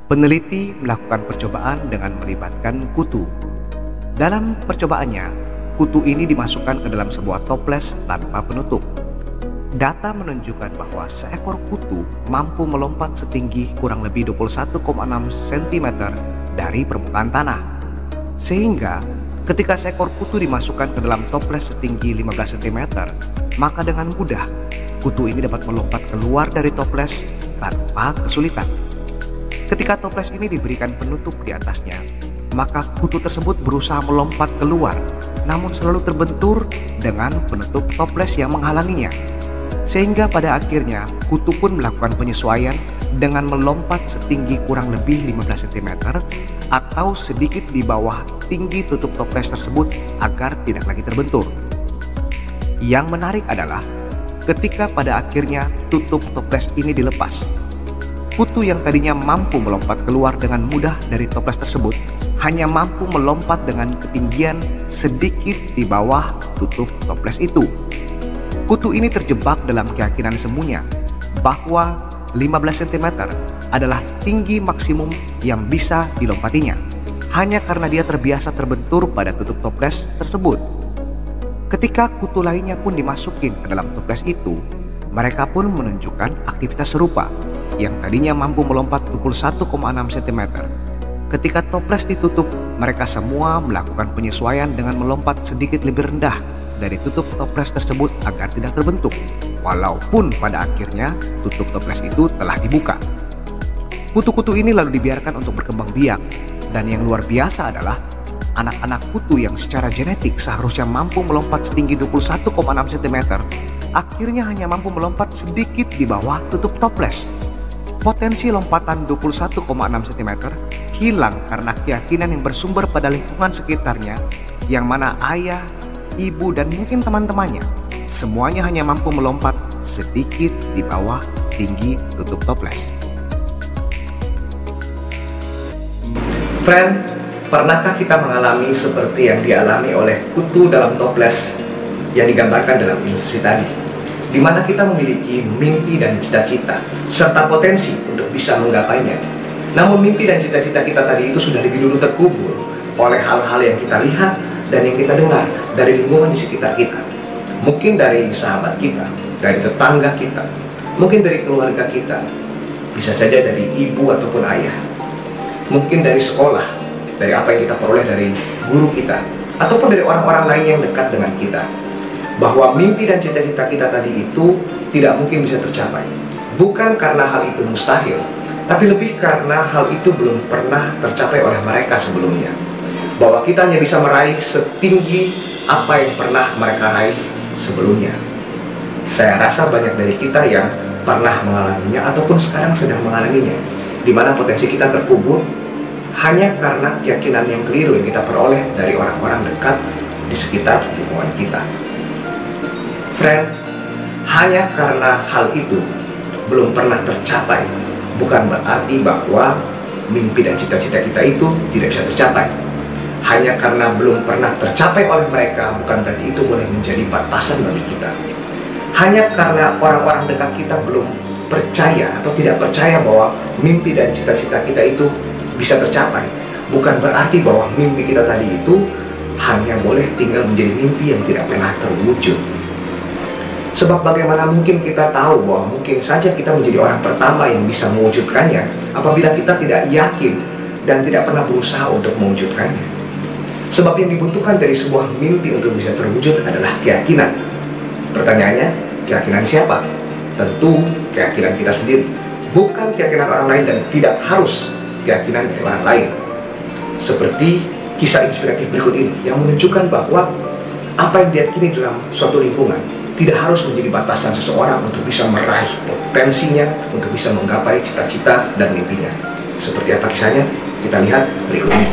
Peneliti melakukan percobaan dengan melibatkan kutu. Dalam percobaannya, kutu ini dimasukkan ke dalam sebuah toples tanpa penutup. Data menunjukkan bahwa seekor kutu mampu melompat setinggi kurang lebih 21,6 cm dari permukaan tanah. Sehingga ketika seekor kutu dimasukkan ke dalam toples setinggi 15 cm, maka dengan mudah kutu ini dapat melompat keluar dari toples tanpa kesulitan. Ketika toples ini diberikan penutup di atasnya, maka kutu tersebut berusaha melompat keluar, namun selalu terbentur dengan penutup toples yang menghalanginya. Sehingga pada akhirnya kutu pun melakukan penyesuaian dengan melompat setinggi kurang lebih 15 cm atau sedikit di bawah tinggi tutup toples tersebut agar tidak lagi terbentur. Yang menarik adalah ketika pada akhirnya tutup toples ini dilepas, kutu yang tadinya mampu melompat keluar dengan mudah dari toples tersebut hanya mampu melompat dengan ketinggian sedikit di bawah tutup toples itu. Kutu ini terjebak dalam keyakinan semuanya bahwa 15 cm adalah tinggi maksimum yang bisa dilompatinya, hanya karena dia terbiasa terbentur pada tutup toples tersebut. Ketika kutu lainnya pun dimasukin ke dalam toples itu, mereka pun menunjukkan aktivitas serupa yang tadinya mampu melompat 21,6 cm. Ketika toples ditutup, mereka semua melakukan penyesuaian dengan melompat sedikit lebih rendah dari tutup toples tersebut agar tidak terbentuk, walaupun pada akhirnya tutup toples itu telah dibuka. Kutu-kutu ini lalu dibiarkan untuk berkembang biak, dan yang luar biasa adalah anak-anak kutu yang secara genetik seharusnya mampu melompat setinggi 21,6 cm, akhirnya hanya mampu melompat sedikit di bawah tutup toples. Potensi lompatan 21,6 cm hilang karena keyakinan yang bersumber pada lingkungan sekitarnya, yang mana ayah, ibu, dan mungkin teman-temannya semuanya hanya mampu melompat sedikit di bawah tinggi tutup toples. Friend, pernahkah kita mengalami seperti yang dialami oleh kutu dalam toples yang digambarkan dalam ilustrasi tadi, di mana kita memiliki mimpi dan cita-cita serta potensi untuk bisa menggapainya. Namun mimpi dan cita-cita kita tadi itu sudah lebih dulu terkubur oleh hal-hal yang kita lihat dan yang kita dengar dari lingkungan di sekitar kita. Mungkin dari sahabat kita, dari tetangga kita, mungkin dari keluarga kita, bisa saja dari ibu ataupun ayah, mungkin dari sekolah, dari apa yang kita peroleh dari guru kita, ataupun dari orang-orang lain yang dekat dengan kita, bahwa mimpi dan cita-cita kita tadi itu tidak mungkin bisa tercapai. Bukan karena hal itu mustahil, tapi lebih karena hal itu belum pernah tercapai oleh mereka sebelumnya. Bahwa kita hanya bisa meraih setinggi apa yang pernah mereka raih sebelumnya. Saya rasa banyak dari kita yang pernah mengalaminya ataupun sekarang sedang mengalaminya, di mana potensi kita terkubur hanya karena keyakinan yang keliru yang kita peroleh dari orang-orang dekat di sekitar lingkungan kita. Friend, hanya karena hal itu belum pernah tercapai, bukan berarti bahwa mimpi dan cita-cita kita itu tidak bisa tercapai. Hanya karena belum pernah tercapai oleh mereka, bukan berarti itu boleh menjadi batasan bagi kita. Hanya karena orang-orang dekat kita belum percaya atau tidak percaya bahwa mimpi dan cita-cita kita itu bisa tercapai, bukan berarti bahwa mimpi kita tadi itu hanya boleh tinggal menjadi mimpi yang tidak pernah terwujud. Sebab bagaimana mungkin kita tahu bahwa mungkin saja kita menjadi orang pertama yang bisa mewujudkannya apabila kita tidak yakin dan tidak pernah berusaha untuk mewujudkannya. Sebab yang dibutuhkan dari sebuah mimpi untuk bisa terwujud adalah keyakinan. Pertanyaannya, keyakinan siapa? Tentu keyakinan kita sendiri, bukan keyakinan orang lain, dan tidak harus keyakinan dari orang lain. Seperti kisah inspiratif berikut ini yang menunjukkan bahwa apa yang diyakini dalam suatu lingkungan tidak harus menjadi batasan seseorang untuk bisa meraih potensinya, untuk bisa menggapai cita-cita dan mimpinya. Seperti apa kisahnya? Kita lihat berikut ini.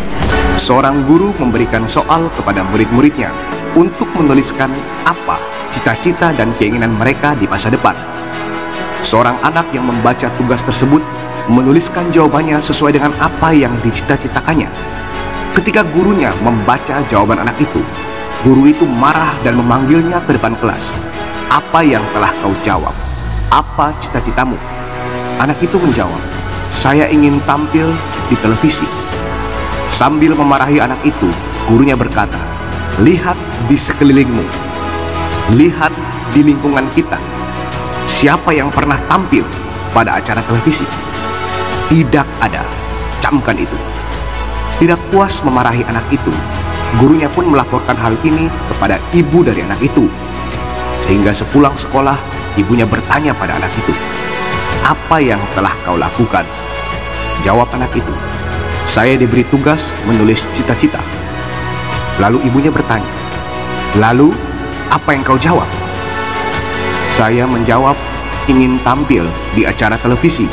Seorang guru memberikan soal kepada murid-muridnya untuk menuliskan apa cita-cita dan keinginan mereka di masa depan. Seorang anak yang membaca tugas tersebut menuliskan jawabannya sesuai dengan apa yang dicita-citakannya. Ketika gurunya membaca jawaban anak itu, guru itu marah dan memanggilnya ke depan kelas. Apa yang telah kau jawab? Apa cita-citamu? Anak itu menjawab, saya ingin tampil di televisi. Sambil memarahi anak itu, gurunya berkata, lihat di sekelilingmu, lihat di lingkungan kita. Siapa yang pernah tampil pada acara televisi? Tidak ada. Camkan itu. Tidak puas memarahi anak itu, gurunya pun melaporkan hal ini kepada ibu dari anak itu. Sehingga sepulang sekolah, ibunya bertanya pada anak itu, apa yang telah kau lakukan? Jawab anak itu, saya diberi tugas menulis cita-cita. Lalu ibunya bertanya, lalu apa yang kau jawab? Saya menjawab, ingin tampil di acara televisi.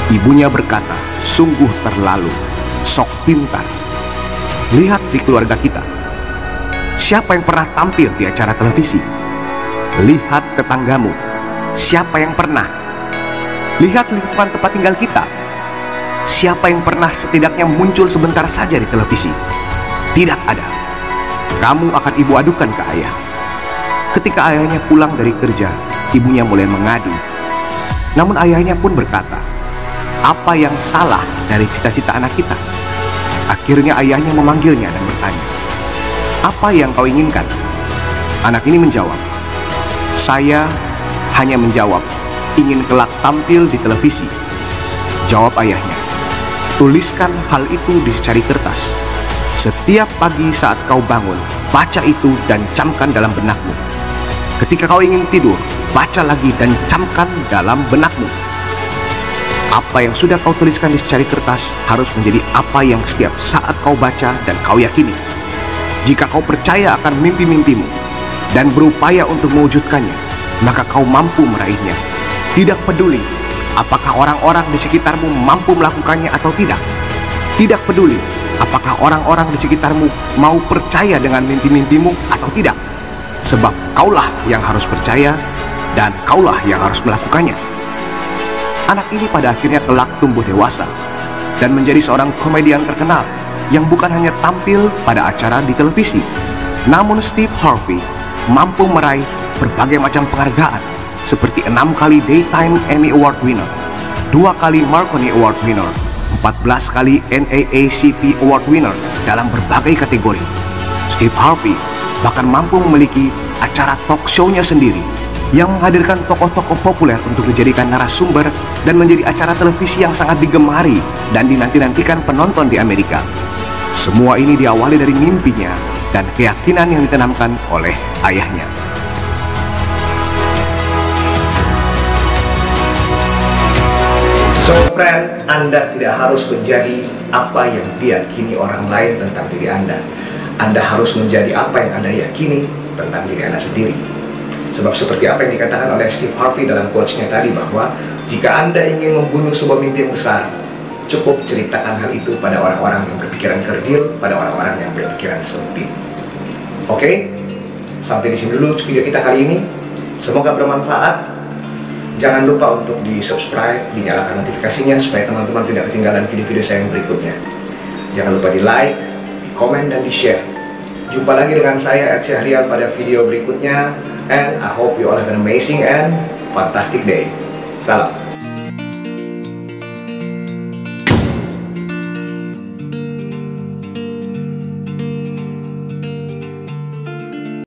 Ibunya berkata, sungguh terlalu, sok pintar. Lihat di keluarga kita, siapa yang pernah tampil di acara televisi? Lihat tetanggamu, siapa yang pernah? Lihat lingkungan tempat tinggal kita, siapa yang pernah setidaknya muncul sebentar saja di televisi? Tidak ada. Kamu akan ibu adukan ke ayah. Ketika ayahnya pulang dari kerja, ibunya mulai mengadu. Namun ayahnya pun berkata, apa yang salah dari cita-cita anak kita? Akhirnya ayahnya memanggilnya dan bertanya, apa yang kau inginkan? Anak ini menjawab, saya hanya menjawab, ingin kelak tampil di televisi. Jawab ayahnya, tuliskan hal itu di secari kertas. Setiap pagi saat kau bangun, baca itu dan camkan dalam benakmu. Ketika kau ingin tidur, baca lagi dan camkan dalam benakmu. Apa yang sudah kau tuliskan di secari kertas harus menjadi apa yang setiap saat kau baca dan kau yakini. Jika kau percaya akan mimpi-mimpimu dan berupaya untuk mewujudkannya, maka kau mampu meraihnya. Tidak peduli apakah orang-orang di sekitarmu mampu melakukannya atau tidak. Tidak peduli apakah orang-orang di sekitarmu mau percaya dengan mimpi-mimpimu atau tidak. Sebab kaulah yang harus percaya dan kaulah yang harus melakukannya. Anak ini pada akhirnya kelak tumbuh dewasa dan menjadi seorang komedian terkenal yang bukan hanya tampil pada acara di televisi, namun Steve Harvey mampu meraih berbagai macam penghargaan seperti 6 kali Daytime Emmy Award winner, 2 kali Marconi Award winner, 14 kali NAACP Award winner dalam berbagai kategori. Steve Harvey bahkan mampu memiliki acara talk show-nya sendiri yang menghadirkan tokoh-tokoh populer untuk dijadikan narasumber dan menjadi acara televisi yang sangat digemari dan dinanti-nantikan penonton di Amerika. Semua ini diawali dari mimpinya dan keyakinan yang ditanamkan oleh ayahnya. So friend, Anda tidak harus menjadi apa yang diyakini orang lain tentang diri Anda. Anda harus menjadi apa yang Anda yakini tentang diri Anda sendiri. Sebab seperti apa yang dikatakan oleh Steve Harvey dalam quotes-nya tadi, bahwa jika Anda ingin membunuh sebuah mimpi yang besar, cukup ceritakan hal itu pada orang-orang yang berpikiran kerdil, pada orang-orang yang berpikiran sempit. Oke? Sampai di sini dulu video kita kali ini. Semoga bermanfaat. Jangan lupa untuk di-subscribe, dinyalakan notifikasinya supaya teman-teman tidak ketinggalan video-video saya yang berikutnya. Jangan lupa di-like, di-komen, dan di-share. Jumpa lagi dengan saya, Ed Syahrial, pada video berikutnya. And I hope you all have an amazing and fantastic day. Salam.